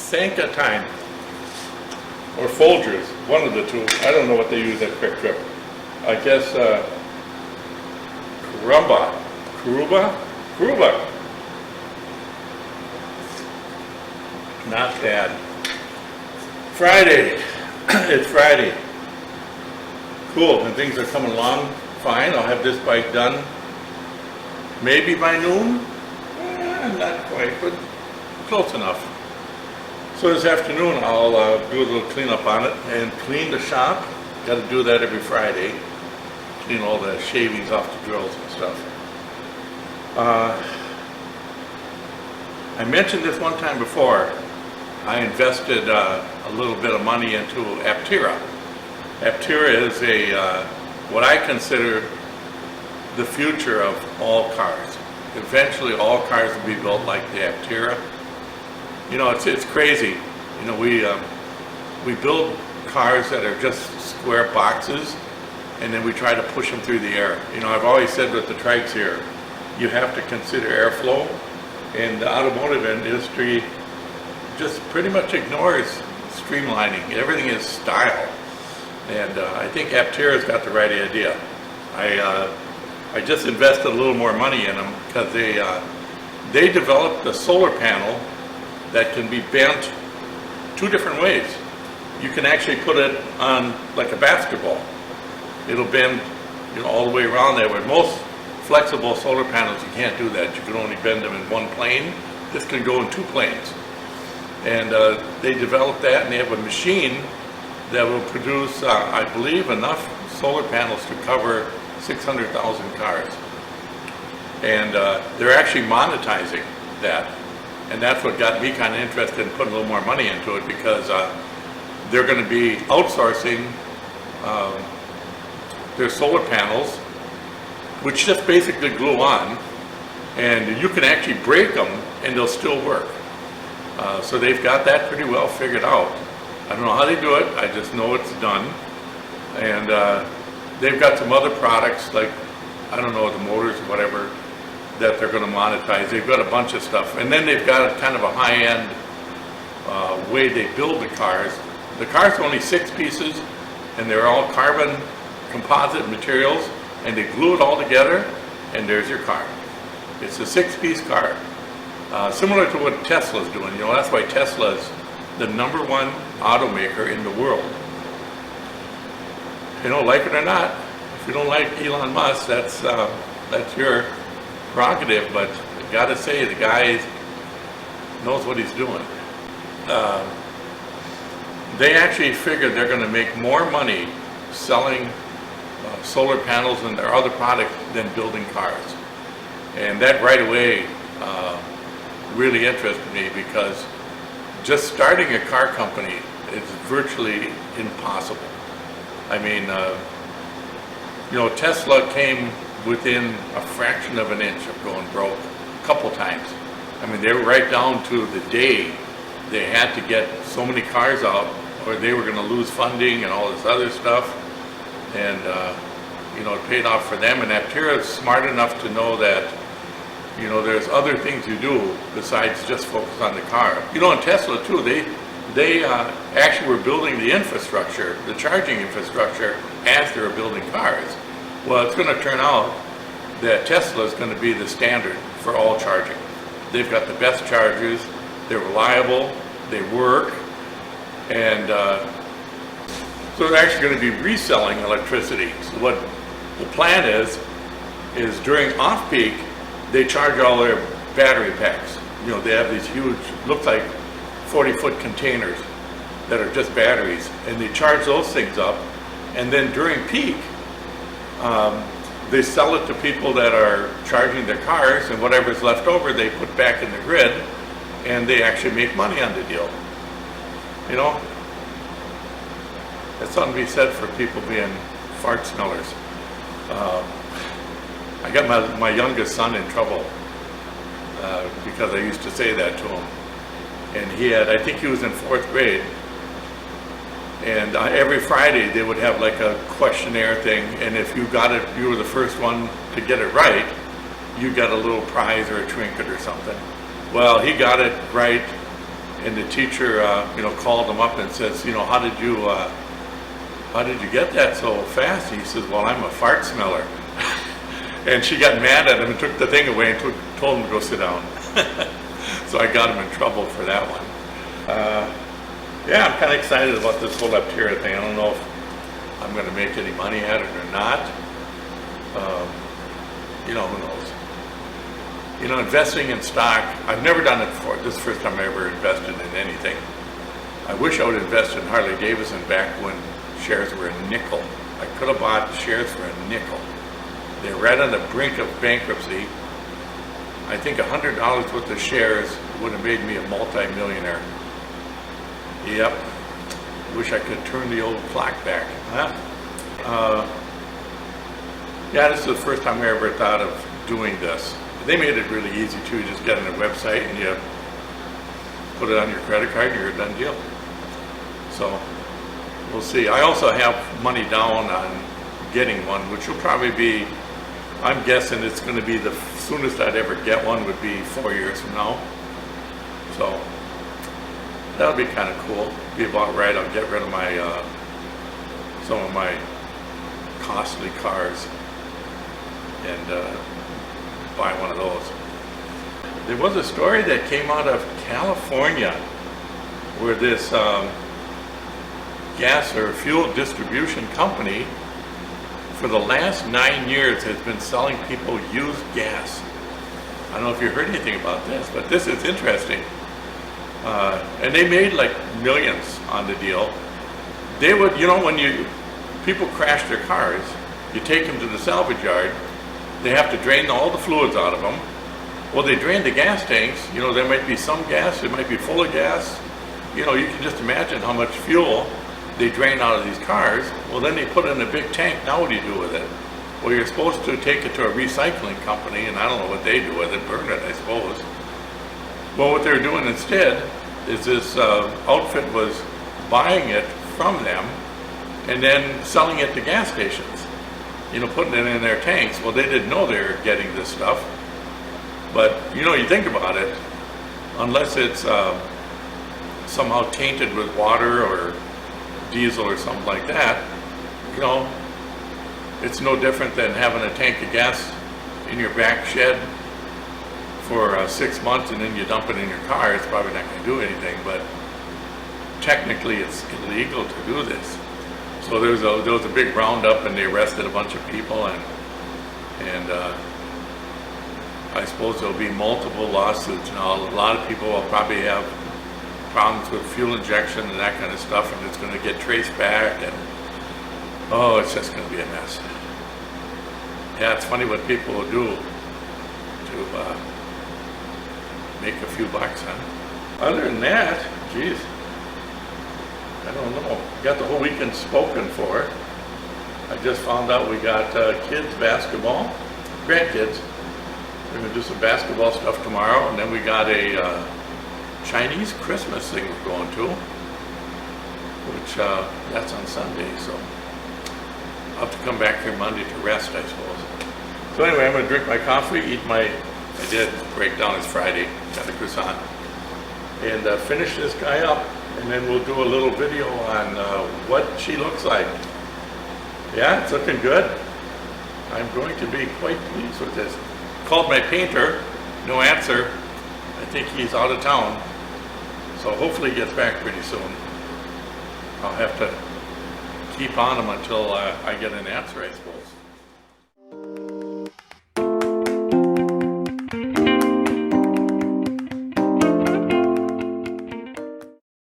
Sankatine or Folgers, one of the two. I don't know what they use at Quick Trip. I guess Karuba. Not bad. Friday. It's Friday. Cool, and things are coming along fine. I'll have this bike done maybe by noon. Not quite, but close enough. So this afternoon I'll do a little cleanup on it and clean the shop. Got to do that every Friday. Clean all the shavings off the drills and stuff. I mentioned this one time before. I invested a little bit of money into Aptera. Aptera is what I consider the future of all cars. Eventually all cars will be built like the Aptera. You know, it's crazy. You know, we build cars that are just square boxes, and then we try to push them through the air. You know, I've always said with the trikes here, you have to consider airflow, and the automotive industry just pretty much ignores streamlining. Everything is style, and I think Aptera's got the right idea. I just invested a little more money in them because they developed a solar panel that can be bent two different ways. You can actually put it on like a basketball. It'll bend, you know, all the way around there. With most flexible solar panels, you can't do that. You can only bend them in one plane. This can go in two planes. And they developed that, and they have a machine that will produce, I believe, enough solar panels to cover 600,000 cars. And they're actually monetizing that. And that's what got me kind of interested in putting a little more money into it, because they're going to be outsourcing their solar panels, which just basically glue on, and you can actually break them and they'll still work. So they've got that pretty well figured out. I don't know how they do it, I just know it's done. And they've got some other products, like, I don't know, the motors or whatever, that they're going to monetize. They've got a bunch of stuff. And then they've got a kind of a high-end way they build the cars. The cars are only 6 pieces, and they're all carbon composite materials, and they glue it all together, and there's your car. It's a 6-piece car. Similar to what Tesla's doing. You know, that's why Tesla's the #1 automaker in the world. You know, like it or not, if you don't like Elon Musk, that's your prerogative, but I gotta say, the guy knows what he's doing. They actually figured they're going to make more money selling solar panels and their other products than building cars. And that right away really interested me, because just starting a car company is virtually impossible. I mean, you know, Tesla came within a fraction of an inch of going broke a couple times. I mean, they were right down to the day they had to get so many cars out, or they were going to lose funding and all this other stuff. And you know, it paid off for them. And Aptera is smart enough to know that, you know, there's other things you do besides just focus on the car. You know, in Tesla too, they actually were building the infrastructure, the charging infrastructure, as they were building cars. Well, it's going to turn out that Tesla is going to be the standard for all charging. They've got the best chargers, they're reliable, they work, and so they're actually going to be reselling electricity. So what the plan is during off-peak, they charge all their battery packs. You know, they have these huge, looks like 40-foot containers that are just batteries, and they charge those things up, and then during peak, they sell it to people that are charging their cars, and whatever's left over they put back in the grid, and they actually make money on the deal. You know, that's something to be said for people being fart smellers. I got my youngest son in trouble because I used to say that to him. And he had, I think he was in 4th grade, and every Friday they would have like a questionnaire thing, and if you got it, you were the first one to get it right, you got a little prize or a trinket or something. Well, he got it right And the teacher, called him up and says, how did you get that so fast? He says, well, I'm a fart smeller. And she got mad at him and took the thing away and told him to go sit down. So I got him in trouble for that one. I'm kind of excited about this whole Aptera thing. I don't know if I'm going to make any money at it or not. Who knows? Investing in stock, I've never done it before. This is the first time I ever invested in anything. I wish I would invest in Harley Davidson back when shares were a nickel. I could have bought shares for a nickel. They're right on the brink of bankruptcy. I think $100 worth of shares would have made me a multi-millionaire. Yep. Wish I could turn the old clock back. This is the first time I ever thought of doing this. They made it really easy too. You just get on their website and you put it on your credit card and you're a done deal. So we'll see. I also have money down on getting one, which will probably be, I'm guessing it's going to be the soonest I'd ever get one would be 4 years from now. So that'll be kind of cool. Be about right. I'll get rid of my some of my costly cars and buy one of those. There was a story that came out of California where this gas or fuel distribution company for the last 9 years has been selling people used gas. I don't know if you heard anything about this, but this is interesting. And they made like millions on the deal. They would, when people crash their cars, you take them to the salvage yard, they have to drain all the fluids out of them. Well, they drain the gas tanks. There might be some gas, it might be full of gas. You can just imagine how much fuel they drain out of these cars. Well, then they put it in a big tank. Now what do you do with it? Well, you're supposed to take it to a recycling company, and I don't know what they do with it, burn it, I suppose. Well, what they're doing instead is this outfit was buying it from them and then selling it to gas stations. Putting it in their tanks. Well, they didn't know they were getting this stuff. But, you think about it, unless it's somehow tainted with water or diesel or something like that, it's no different than having a tank of gas in your back shed for 6 months and then you dump it in your car. It's probably not going to do anything, but technically it's illegal to do this. So there was a big roundup and they arrested a bunch of people and I suppose there'll be multiple lawsuits. Now a lot of people will probably have problems with fuel injection and that kind of stuff, and it's going to get traced back, and it's just going to be a mess. Yeah, it's funny what people will do to make a few bucks, huh? Other than that, geez, I don't know. Got the whole weekend spoken for. I just found out we got kids basketball, grandkids. We're going to do some basketball stuff tomorrow, and then we got a Chinese Christmas thing we're going to, which that's on Sunday, so I'll have to come back here Monday to rest, I suppose. So anyway, I'm going to drink my coffee, I did break down, it's Friday, got a croissant, and finish this guy up, and then we'll do a little video on what she looks like. Yeah, it's looking good. I'm going to be quite pleased with this. Called my painter, no answer. I think he's out of town, so hopefully he gets back pretty soon. I'll have to keep on him until I get an answer, I suppose.